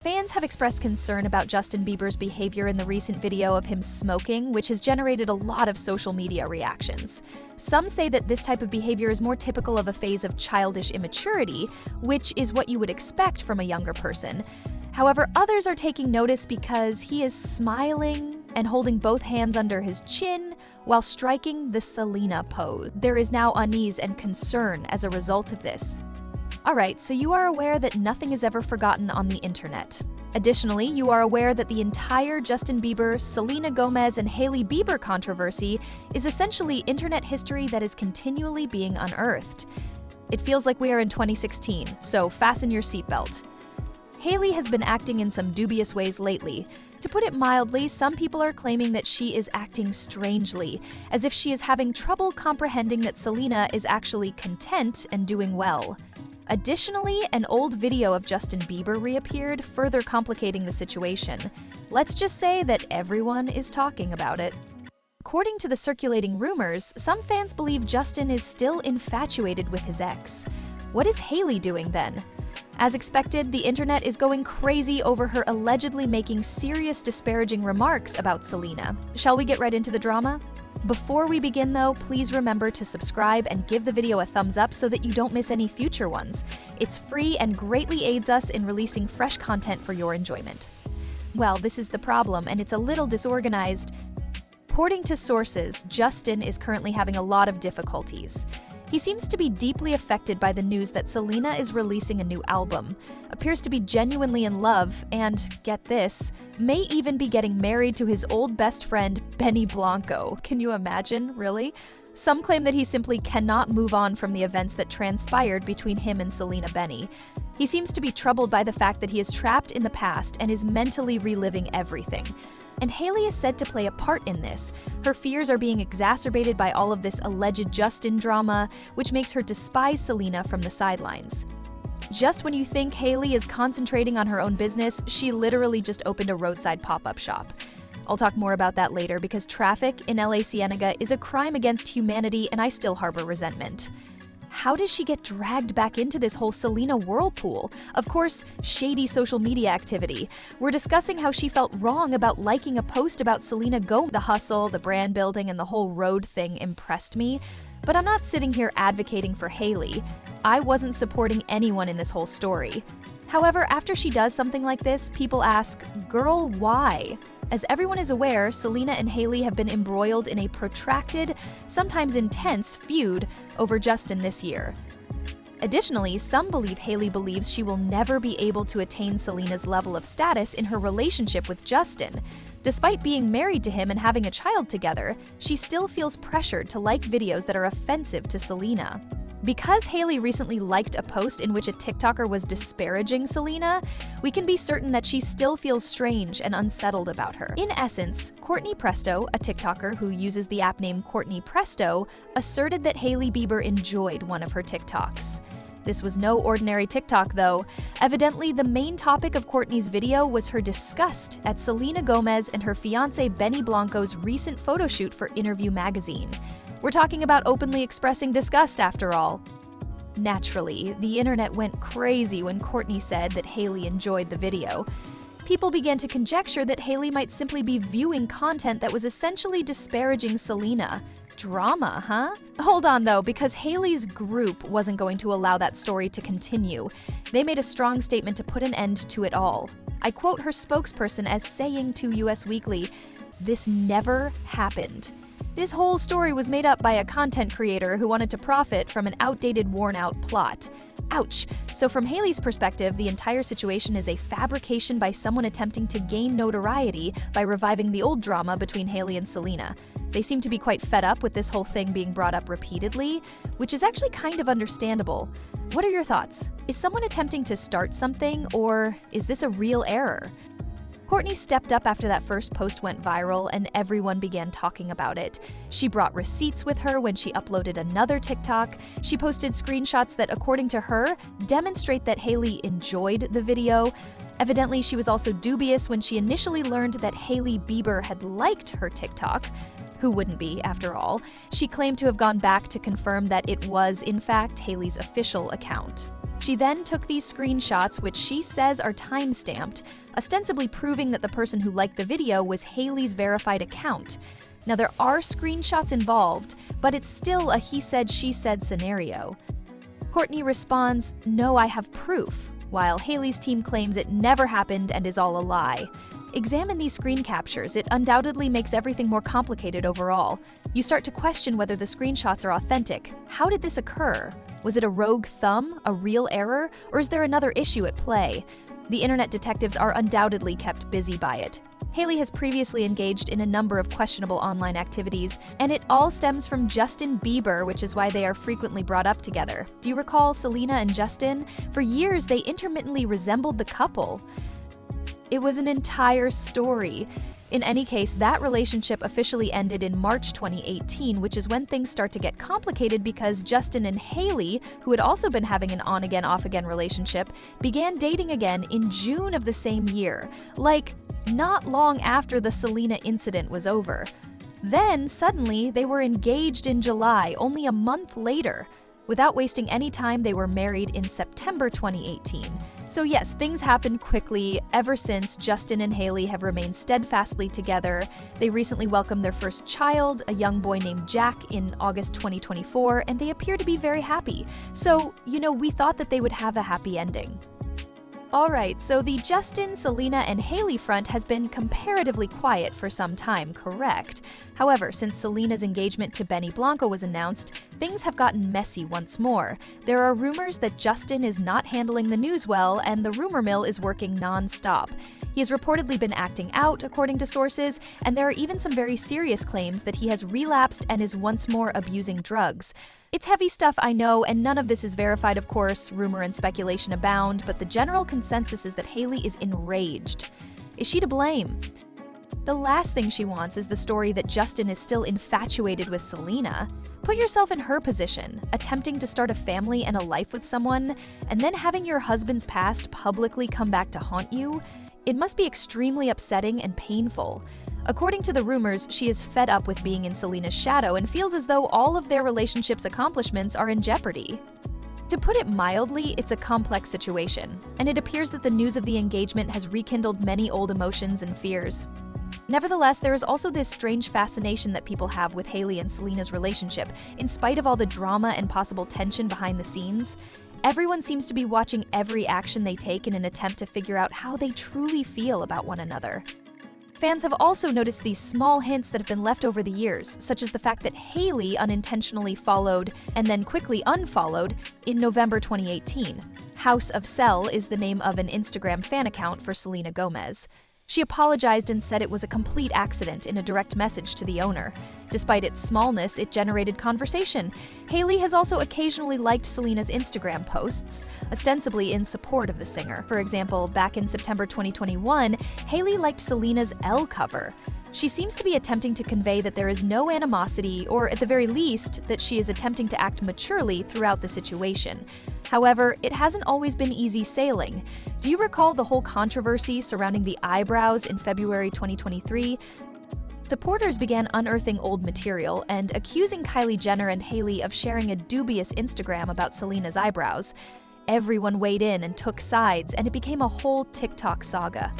Fans have expressed concern about Justin Bieber's behavior in the recent video of him smoking, which has generated a lot of social media reactions. Some say that this type of behavior is more typical of a phase of childish immaturity, which is what you would expect from a younger person. However, others are taking notice because he is smiling and holding both hands under his chin while striking the Selena pose. There is now unease and concern as a result of this. Alright, so you are aware that nothing is ever forgotten on the internet. Additionally, you are aware that the entire Justin Bieber, Selena Gomez, and Hailey Bieber controversy is essentially internet history that is continually being unearthed. It feels like we are in 2016, so fasten your seatbelt. Hailey has been acting in some dubious ways lately. To put it mildly, some people are claiming that she is acting strangely, as if she is having trouble comprehending that Selena is actually content and doing well. Additionally, an old video of Justin Bieber reappeared, further complicating the situation. Let's just say that everyone is talking about it. According to the circulating rumors, some fans believe Justin is still infatuated with his ex. What is Hailey doing then? As expected, the internet is going crazy over her allegedly making serious disparaging remarks about Selena. Shall we get right into the drama? Before we begin though, please remember to subscribe and give the video a thumbs up so that you don't miss any future ones. It's free and greatly aids us in releasing fresh content for your enjoyment. Well, this is the problem, and it's a little disorganized. According to sources, Justin is currently having a lot of difficulties. He seems to be deeply affected by the news that Selena is releasing a new album, appears to be genuinely in love, and, get this, may even be getting married to his old best friend, Benny Blanco. Can you imagine, really? Some claim that he simply cannot move on from the events that transpired between him and Selena Benny. He seems to be troubled by the fact that he is trapped in the past and is mentally reliving everything. And Hailey is said to play a part in this. Her fears are being exacerbated by all of this alleged Justin drama, which makes her despise Selena from the sidelines. Just when you think Hailey is concentrating on her own business, she literally just opened a roadside pop-up shop. I'll talk more about that later because traffic in LA Cienega is a crime against humanity, and I still harbor resentment. How does she get dragged back into this whole Selena whirlpool? Of course, shady social media activity. We're discussing how she felt wrong about liking a post about Selena Gomez. The hustle, the brand building, and the whole road thing impressed me. But I'm not sitting here advocating for Hailey. I wasn't supporting anyone in this whole story. However, after she does something like this, people ask, girl, why? As everyone is aware, Selena and Hailey have been embroiled in a protracted, sometimes intense, feud over Justin this year. Additionally, some believe Hailey believes she will never be able to attain Selena's level of status in her relationship with Justin. Despite being married to him and having a child together, she still feels pressured to like videos that are offensive to Selena. Because Hailey recently liked a post in which a TikToker was disparaging Selena, we can be certain that she still feels strange and unsettled about her. In essence, Courtney Presto, a TikToker who uses the app name Courtney Presto, asserted that Hailey Bieber enjoyed one of her TikToks. This was no ordinary TikTok though. Evidently, the main topic of Courtney's video was her disgust at Selena Gomez and her fiancé Benny Blanco's recent photoshoot for Interview magazine. We're talking about openly expressing disgust after all. Naturally, the internet went crazy when Courtney said that Hailey enjoyed the video. People began to conjecture that Hailey might simply be viewing content that was essentially disparaging Selena. Drama, huh? Hold on though, because Hailey's group wasn't going to allow that story to continue. They made a strong statement to put an end to it all. I quote her spokesperson as saying to US Weekly, "This never happened. This whole story was made up by a content creator who wanted to profit from an outdated, worn-out plot." Ouch. So from Hailey's perspective, the entire situation is a fabrication by someone attempting to gain notoriety by reviving the old drama between Hailey and Selena. They seem to be quite fed up with this whole thing being brought up repeatedly, which is actually kind of understandable. What are your thoughts? Is someone attempting to start something, or is this a real error? Courtney stepped up after that first post went viral and everyone began talking about it. She brought receipts with her when she uploaded another TikTok. She posted screenshots that, according to her, demonstrate that Hailey enjoyed the video. Evidently, she was also dubious when she initially learned that Hailey Bieber had liked her TikTok. Who wouldn't be, after all? She claimed to have gone back to confirm that it was, in fact, Hailey's official account. She then took these screenshots, which she says are time-stamped, ostensibly proving that the person who liked the video was Hailey's verified account. Now, there are screenshots involved, but it's still a he said, she said scenario. Kourtney responds, "No, I have proof," while Hailey's team claims it never happened and is all a lie. Examine these screen captures. It undoubtedly makes everything more complicated overall. You start to question whether the screenshots are authentic. How did this occur? Was it a rogue thumb, a real error, or is there another issue at play? The internet detectives are undoubtedly kept busy by it. Hailey has previously engaged in a number of questionable online activities, and it all stems from Justin Bieber, which is why they are frequently brought up together. Do you recall Selena and Justin? For years, they intermittently resembled the couple. It was an entire story. In any case, that relationship officially ended in March 2018, which is when things start to get complicated because Justin and Hailey, who had also been having an on-again, off-again relationship, began dating again in June of the same year, like not long after the Selena incident was over. Then, suddenly, they were engaged in July, only a month later. Without wasting any time, they were married in September 2018. So yes, things happened quickly. Ever since, Justin and Hailey have remained steadfastly together. They recently welcomed their first child, a young boy named Jack, in August 2024, and they appear to be very happy. So, we thought that they would have a happy ending. Alright, so the Justin, Selena, and Hailey front has been comparatively quiet for some time, correct? However, since Selena's engagement to Benny Blanco was announced, things have gotten messy once more. There are rumors that Justin is not handling the news well, and the rumor mill is working non-stop. He has reportedly been acting out, according to sources, and there are even some very serious claims that he has relapsed and is once more abusing drugs. It's heavy stuff, I know, and none of this is verified, of course. Rumor and speculation abound, but the general consensus is that Hailey is enraged. Is she to blame? The last thing she wants is the story that Justin is still infatuated with Selena. Put yourself in her position, attempting to start a family and a life with someone, and then having your husband's past publicly come back to haunt you. It must be extremely upsetting and painful. According to the rumors, she is fed up with being in Selena's shadow and feels as though all of their relationship's accomplishments are in jeopardy. To put it mildly, it's a complex situation, and it appears that the news of the engagement has rekindled many old emotions and fears. Nevertheless, there is also this strange fascination that people have with Hailey and Selena's relationship, in spite of all the drama and possible tension behind the scenes. Everyone seems to be watching every action they take in an attempt to figure out how they truly feel about one another. Fans have also noticed these small hints that have been left over the years, such as the fact that Hailey unintentionally followed and then quickly unfollowed in November 2018. House of Sel is the name of an Instagram fan account for Selena Gomez. She apologized and said it was a complete accident in a direct message to the owner. Despite its smallness, it generated conversation. Hailey has also occasionally liked Selena's Instagram posts, ostensibly in support of the singer. For example, back in September 2021, Hailey liked Selena's Elle cover. She seems to be attempting to convey that there is no animosity, or at the very least, that she is attempting to act maturely throughout the situation. However, it hasn't always been easy sailing. Do you recall the whole controversy surrounding the eyebrows in February 2023? Supporters began unearthing old material and accusing Kylie Jenner and Hailey of sharing a dubious Instagram about Selena's eyebrows. Everyone weighed in and took sides, and it became a whole TikTok saga.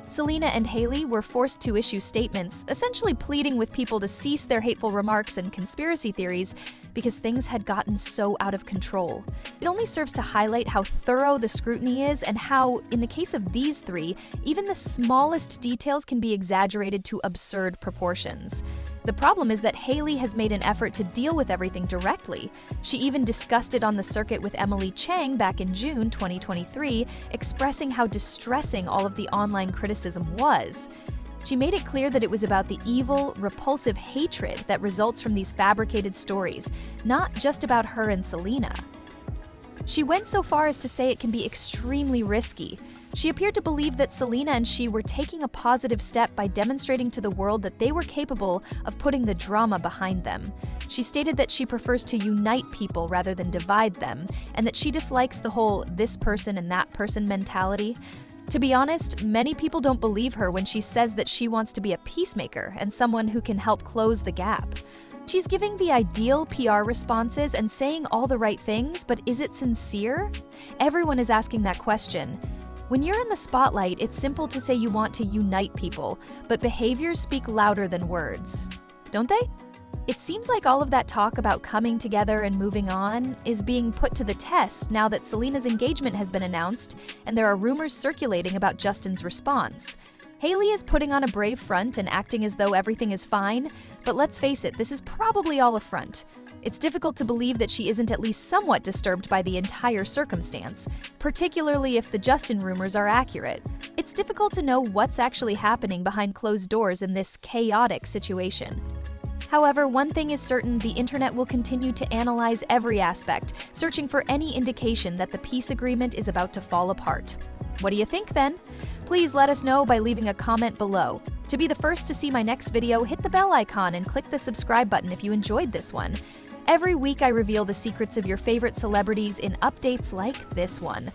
Selena and Hailey were forced to issue statements, essentially pleading with people to cease their hateful remarks and conspiracy theories because things had gotten so out of control. It only serves to highlight how thorough the scrutiny is and how, in the case of these three, even the smallest details can be exaggerated to absurd proportions. The problem is that Hailey has made an effort to deal with everything directly. She even discussed it on the circuit with Emily Chang back in June 2023, expressing how distressing all of the online criticism was. She made it clear that it was about the evil, repulsive hatred that results from these fabricated stories, not just about her and Selena. She went so far as to say it can be extremely risky. She appeared to believe that Selena and she were taking a positive step by demonstrating to the world that they were capable of putting the drama behind them. She stated that she prefers to unite people rather than divide them, and that she dislikes the whole this person and that person mentality. To be honest, many people don't believe her when she says that she wants to be a peacemaker and someone who can help close the gap. She's giving the ideal PR responses and saying all the right things, but is it sincere? Everyone is asking that question. When you're in the spotlight, it's simple to say you want to unite people, but behaviors speak louder than words, don't they? It seems like all of that talk about coming together and moving on is being put to the test now that Selena's engagement has been announced and there are rumors circulating about Justin's response. Hailey is putting on a brave front and acting as though everything is fine, but let's face it, this is probably all a front. It's difficult to believe that she isn't at least somewhat disturbed by the entire circumstance, particularly if the Justin rumors are accurate. It's difficult to know what's actually happening behind closed doors in this chaotic situation. However, one thing is certain, the internet will continue to analyze every aspect, searching for any indication that the peace agreement is about to fall apart. What do you think then? Please let us know by leaving a comment below. To be the first to see my next video, hit the bell icon and click the subscribe button if you enjoyed this one. Every week I reveal the secrets of your favorite celebrities in updates like this one.